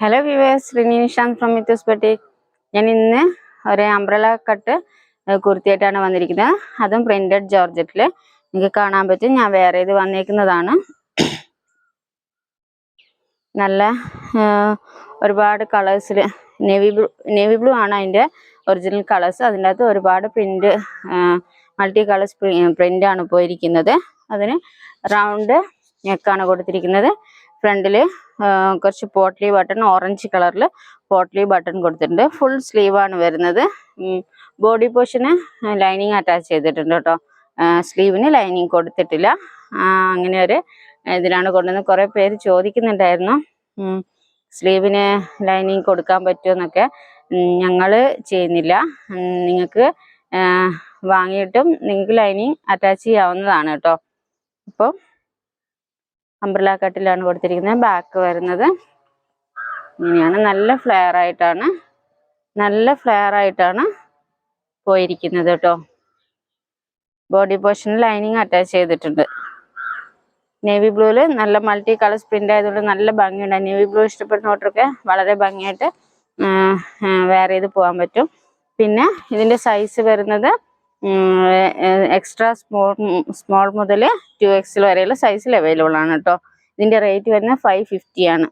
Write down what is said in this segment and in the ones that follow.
Hello viewers, Rini Nishant from Mithus Boutique. ഞാൻ ഇന്ന് ഒരു അംബ്രല കട്ട് കുർത്തിയായിട്ടാണ് വന്നിരിക്കുന്നത്. അതും പ്രിന്റഡ് ജോർജറ്റിൽ നിങ്ങൾക്ക് കാണാൻ പറ്റും. ഞാൻ വേറെ ഇത് വന്നിരിക്കുന്നതാണ്. നല്ല ഒരുപാട് കളേഴ്സിൽ നേവി ബ്ലൂ ആണ് അതിൻ്റെ ഒറിജിനൽ കളേഴ്സ്. അതിൻ്റെ അകത്ത് ഒരുപാട് പ്രിന്റ് മൾട്ടി കളേഴ്സ് പ്രിന്റ് ആണ് പോയിരിക്കുന്നത്. അതിന് റൗണ്ട് നെക്കാണ് കൊടുത്തിരിക്കുന്നത്. ഫ്രണ്ടിൽ കുറച്ച് പോട്ട്ലി ബട്ടൺ ഓറഞ്ച് കളറിൽ പോട്ട്ലി ബട്ടൺ കൊടുത്തിട്ടുണ്ട്. ഫുൾ സ്ലീവ് ആണ് വരുന്നത്. ബോഡി പോർഷന് ലൈനിങ് അറ്റാച്ച് ചെയ്തിട്ടുണ്ട് കേട്ടോ. സ്ലീവിന് ലൈനിങ് കൊടുത്തിട്ടില്ല. അങ്ങനെ ഒരു ഇതിലാണ് കൊണ്ടുവന്നത്. കുറേ പേര് ചോദിക്കുന്നുണ്ടായിരുന്നു സ്ലീവിന് ലൈനിങ് കൊടുക്കാൻ പറ്റുമെന്നൊക്കെ. ഞങ്ങൾ ചെയ്യുന്നില്ല. നിങ്ങൾക്ക് വാങ്ങിയിട്ടും നിങ്ങൾക്ക് ലൈനിങ് അറ്റാച്ച് ചെയ്യാവുന്നതാണ് കേട്ടോ. അപ്പോൾ അംബ്രല കട്ടിലാണ് കൊടുത്തിരിക്കുന്നത്. ബാക്ക് വരുന്നത് ഇങ്ങനെയാണ്. നല്ല ഫ്ലെയർ ആയിട്ടാണ് പോയിരിക്കുന്നത് കേട്ടോ. ബോഡി പോർഷനിൽ ലൈനിങ് അറ്റാച്ച് ചെയ്തിട്ടുണ്ട്. നേവി ബ്ലൂവിൽ നല്ല മൾട്ടി കളേഴ്സ് പ്രിന്റ് ആയതുകൊണ്ട് നല്ല ഭംഗിയുണ്ട്. നേവി ബ്ലൂ ഇഷ്ടപ്പെടുന്നവർക്കൊക്കെ വളരെ ഭംഗിയായിട്ട് വെയർ ചെയ്ത് പോകാൻ പറ്റും. പിന്നെ ഇതിൻ്റെ സൈസ് വരുന്നത് എക്സ്ട്രാ സ്മോൾ മുതൽ 2XL വരെയുള്ള സൈസിൽ അവൈലബിൾ ആണ് കേട്ടോ. ഇതിൻ്റെ റേറ്റ് വരുന്നത് 550 ആണ്.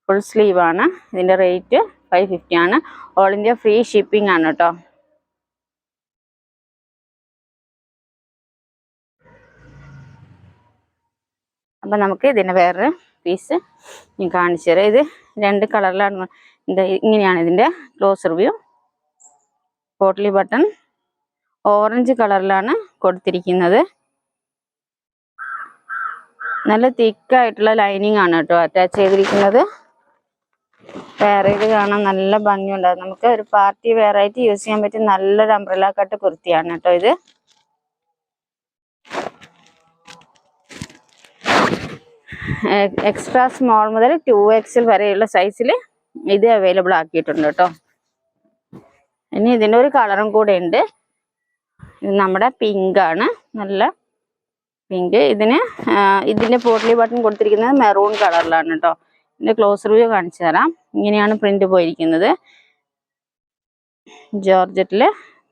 ഫുൾ സ്ലീവ് ആണ്. ഇതിൻ്റെ റേറ്റ് 550 ആണ്. ഓൾ ഇന്ത്യ ഫ്രീ ഷിപ്പിംഗ് ആണ് കേട്ടോ. അപ്പം നമുക്ക് ഇതിൻ്റെ വേറൊരു പീസ് ഞാൻ കാണിച്ചു തരാം. ഇത് 2 കളറിലാണ്. ഇങ്ങനെയാണ് ഇതിൻ്റെ closer view. Potli button orange കളറിലാണ് കൊടുത്തിരിക്കുന്നത്. നല്ല തിക്കായിട്ടുള്ള ലൈനിങ് ആണ് കേട്ടോ അറ്റാച്ച് ചെയ്തിരിക്കുന്നത്. വെയർ ചെയ്ത് കാണാൻ നല്ല ഭംഗിയുണ്ടാകും. നമുക്ക് ഒരു പാർട്ടി വെയർ ആയിട്ട് യൂസ് ചെയ്യാൻ പറ്റിയ നല്ലൊരു അംബ്രല കട്ട് കുർത്തിയാണ് കേട്ടോ ഇത്. എക്സ്ട്രാ സ്മോൾ മുതൽ 2XL വരെയുള്ള സൈസിൽ ഇത് അവൈലബിൾ ആക്കിയിട്ടുണ്ട് കേട്ടോ. ഇനി ഇതിൻ്റെ ഒരു കളറും കൂടെ ഉണ്ട്. ഇത് നമ്മുടെ പിങ്ക് ആണ്. നല്ല പിങ്ക്. ഇതിൻ്റെ പോട്ട്ലി ബട്ടൺ കൊടുത്തിരിക്കുന്നത് മെറൂൺ കളറിലാണ് കേട്ടോ. ഇതിൻ്റെ ക്ലോസ് റിവ്യൂ കാണിച്ചു തരാം. ഇങ്ങനെയാണ് പ്രിന്റ് പോയിരിക്കുന്നത്. ജോർജറ്റിൽ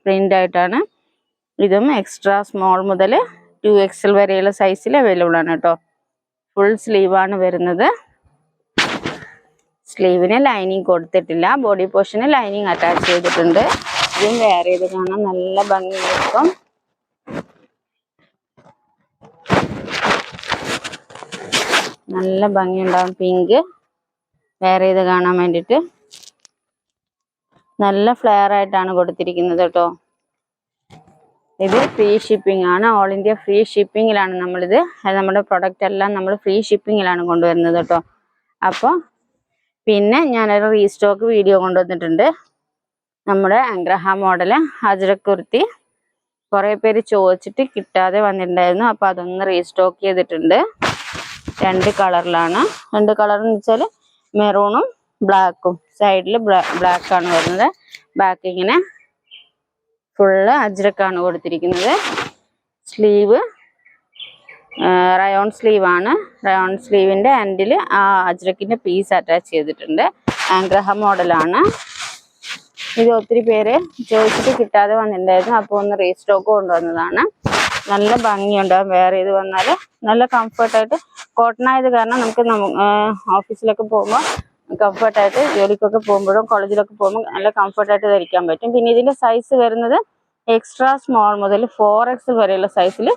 പ്രിന്റ് ആയിട്ടാണ്. ഇതും എക്സ്ട്രാ സ്മോൾ മുതൽ 2XL വരെയുള്ള സൈസിൽ അവൈലബിൾ ആണ് കേട്ടോ. ഫുൾ സ്ലീവ് ആണ് വരുന്നത്. സ്ലീവിന് ലൈനിങ് കൊടുത്തിട്ടില്ല. ബോഡി പോർഷന് ലൈനിങ് അറ്റാച്ച് ചെയ്തിട്ടുണ്ട്. ഇതും വെയർ ചെയ്ത് കാണാൻ നല്ല ഭംഗിയായിരിക്കും. നല്ല ഭംഗിയുണ്ടാകും. പിങ്ക് വെയർ ചെയ്ത് കാണാൻ വേണ്ടിയിട്ട് നല്ല ഫ്ലെയർ ആയിട്ടാണ് കൊടുത്തിരിക്കുന്നത് കേട്ടോ. ഇത് ഫ്രീ ഷിപ്പിംഗ് ആണ്. ഓൾ ഇന്ത്യ ഫ്രീ ഷിപ്പിങ്ങിലാണ് നമ്മളിത്. നമ്മുടെ പ്രൊഡക്റ്റ് എല്ലാം നമ്മൾ ഫ്രീ ഷിപ്പിങ്ങിലാണ് കൊണ്ടുവരുന്നത് കേട്ടോ. അപ്പോൾ പിന്നെ ഞാനൊരു റീസ്റ്റോക്ക് വീഡിയോ കൊണ്ടുവന്നിട്ടുണ്ട്. നമ്മുടെ അഗ്രഹ മോഡല് അജ്രക് കുർത്തി കുറേ പേര് ചോദിച്ചിട്ട് കിട്ടാതെ വന്നിട്ടുണ്ടായിരുന്നു. അപ്പോൾ അതൊന്ന് റീസ്റ്റോക്ക് ചെയ്തിട്ടുണ്ട്. 2 കളറിലാണ്. 2 കളർ എന്ന് വെച്ചാൽ മെറൂണും ബ്ലാക്കും. സൈഡിൽ ബ്ലാക്കാണ് വരുന്നത്. ബാക്ക് ഇങ്ങനെ ഫുള്ള് അജ്രക്കാണ് കൊടുത്തിരിക്കുന്നത്. സ്ലീവ് റയോൺ സ്ലീവ് ആണ്. റയോൺ സ്ലീവിൻ്റെ എൻഡിൽ ആ അജ്രക്കിൻ്റെ പീസ് അറ്റാച്ച് ചെയ്തിട്ടുണ്ട്. ആഗ്രഹ മോഡലാണ്. ഇത് ഒത്തിരി പേര് ചോദിച്ചിട്ട് കിട്ടാതെ വന്നിട്ടുണ്ടായിരുന്നു. അപ്പോൾ ഒന്ന് റീസ്റ്റോക്ക് കൊണ്ടുവന്നതാണ്. നല്ല ഭംഗിയുണ്ടാകും. വെയർ ചെയ്ത് വന്നാൽ നല്ല കംഫർട്ടായിട്ട്. കോട്ടൺ ആയത് കാരണം നമുക്ക് ഓഫീസിലൊക്കെ പോകുമ്പോൾ കംഫർട്ടായിട്ട്, ജോലിക്കൊക്കെ പോകുമ്പോഴും കോളേജിലൊക്കെ പോകുമ്പോൾ നല്ല കംഫർട്ടായിട്ട് ധരിക്കാൻ പറ്റും. പിന്നെ ഇതിൻ്റെ സൈസ് വരുന്നത് എക്സ്ട്രാ സ്മോൾ മുതൽ 4XL വരെയുള്ള സൈസിൽ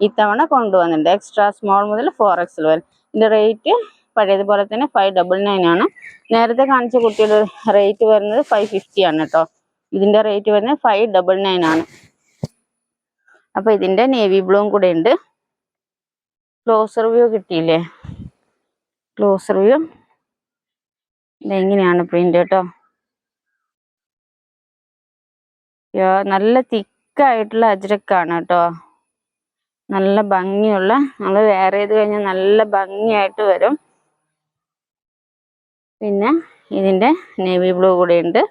ഇത്തവണ കൊണ്ടുവന്നിട്ടുണ്ട്. എക്സ്ട്രാ സ്മോൾ മുതൽ 4XL വരെ. ഇതിൻ്റെ റേറ്റ് പഴയതുപോലെ തന്നെ 599 ആണ്. നേരത്തെ കാണിച്ച കുട്ടിയുടെ റേറ്റ് വരുന്നത് 550 ആണ് കേട്ടോ. ഇതിൻ്റെ റേറ്റ് വരുന്നത് 599 ആണ്. അപ്പോൾ ഇതിൻ്റെ നേവി ബ്ലൂവും കൂടെ ഉണ്ട്. ക്ലോസർ വ്യൂ കിട്ടിയില്ലേ? ക്ലോസർ വ്യൂ ഇതെങ്ങനെയാണ് പ്രിന്റ് കേട്ടോ. നല്ല തിക്കായിട്ടുള്ള അജ്രക്കാണ് കേട്ടോ. നല്ല ഭംഗിയുള്ള, നമ്മൾ വെയർ ചെയ്ത് കഴിഞ്ഞാൽ നല്ല ഭംഗിയായിട്ട് വരും. പിന്നെ ഇതിൻ്റെ നേവി ബ്ലൂ കൂടെ ഉണ്ട്.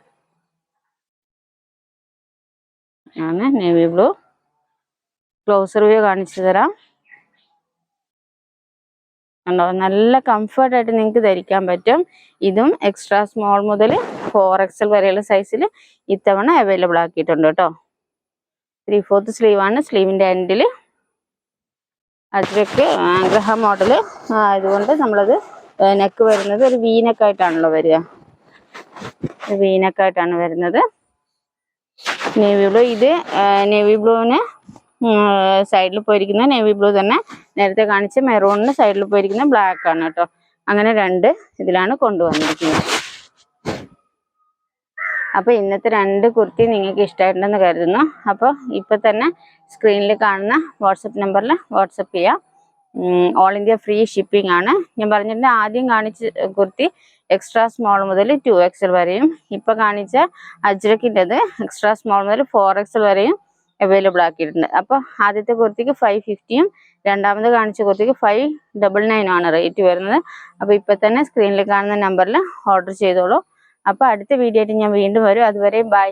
ആണ് നേവി ബ്ലൂ. ക്ലോസർ വ്യൂ കാണിച്ചു തരാം. ഉണ്ടോ, നല്ല കംഫർട്ടായിട്ട് നിങ്ങൾക്ക് ധരിക്കാൻ പറ്റും. ഇതും എക്സ്ട്രാ സ്മോൾ മുതൽ 4XL വരെയുള്ള സൈസിൽ ഇത്തവണ അവൈലബിൾ ആക്കിയിട്ടുണ്ട് കേട്ടോ. 3/4 സ്ലീവാണ്. സ്ലീവിൻ്റെ എൻഡിൽ അജ്രക്ക് ആഗ്രഹ മോഡൽ ആയതുകൊണ്ട് നമ്മളത് നെക്ക് വരുന്നത് ഒരു വീനക്കായിട്ടാണല്ലോ വരിക. വീനക്കായിട്ടാണ് വരുന്നത്. നേവി ബ്ലൂ, ഇത് നേവി ബ്ലൂവിന് സൈഡിൽ പോയിരിക്കുന്ന നേവി ബ്ലൂ തന്നെ നേരത്തെ കാണിച്ച മെറൂണിന് സൈഡിൽ പോയിരിക്കുന്ന ബ്ലാക്ക് ആണ് കേട്ടോ. അങ്ങനെ 2 ഇതിലാണ് കൊണ്ടുവന്നിരിക്കുന്നത്. അപ്പോൾ ഇന്നത്തെ 2 കുർത്തി നിങ്ങൾക്ക് ഇഷ്ടമായിട്ടുണ്ടെന്ന് കരുതുന്നു. അപ്പോൾ ഇപ്പോൾ തന്നെ സ്ക്രീനിൽ കാണുന്ന വാട്സപ്പ് നമ്പറിൽ വാട്സപ്പ് ചെയ്യാം. ഓൾ ഇന്ത്യ ഫ്രീ ഷിപ്പിംഗ് ആണ്. ഞാൻ പറഞ്ഞിട്ടുണ്ട്, ആദ്യം കാണിച്ച കുർത്തി എക്സ്ട്രാ സ്മോൾ മുതൽ 2XL വരെയും, ഇപ്പോൾ കാണിച്ച അജ്രക്കിൻ്റെത് എക്സ്ട്രാ സ്മോൾ മുതൽ 4XL വരെയും അവൈലബിൾ ആക്കിയിട്ടുണ്ട്. അപ്പോൾ ആദ്യത്തെ കുർത്തിക്ക് 550യും രണ്ടാമത് കാണിച്ച കുർത്തിക്ക് 599 ആണ് റേറ്റ് വരുന്നത്. അപ്പോൾ ഇപ്പോൾ തന്നെ സ്ക്രീനിൽ കാണുന്ന നമ്പറിൽ ഓർഡർ ചെയ്തോളൂ. അപ്പോൾ അടുത്ത വീഡിയോ ആയിട്ട് ഞാൻ വീണ്ടും വരും. അതുവരെ ബൈ.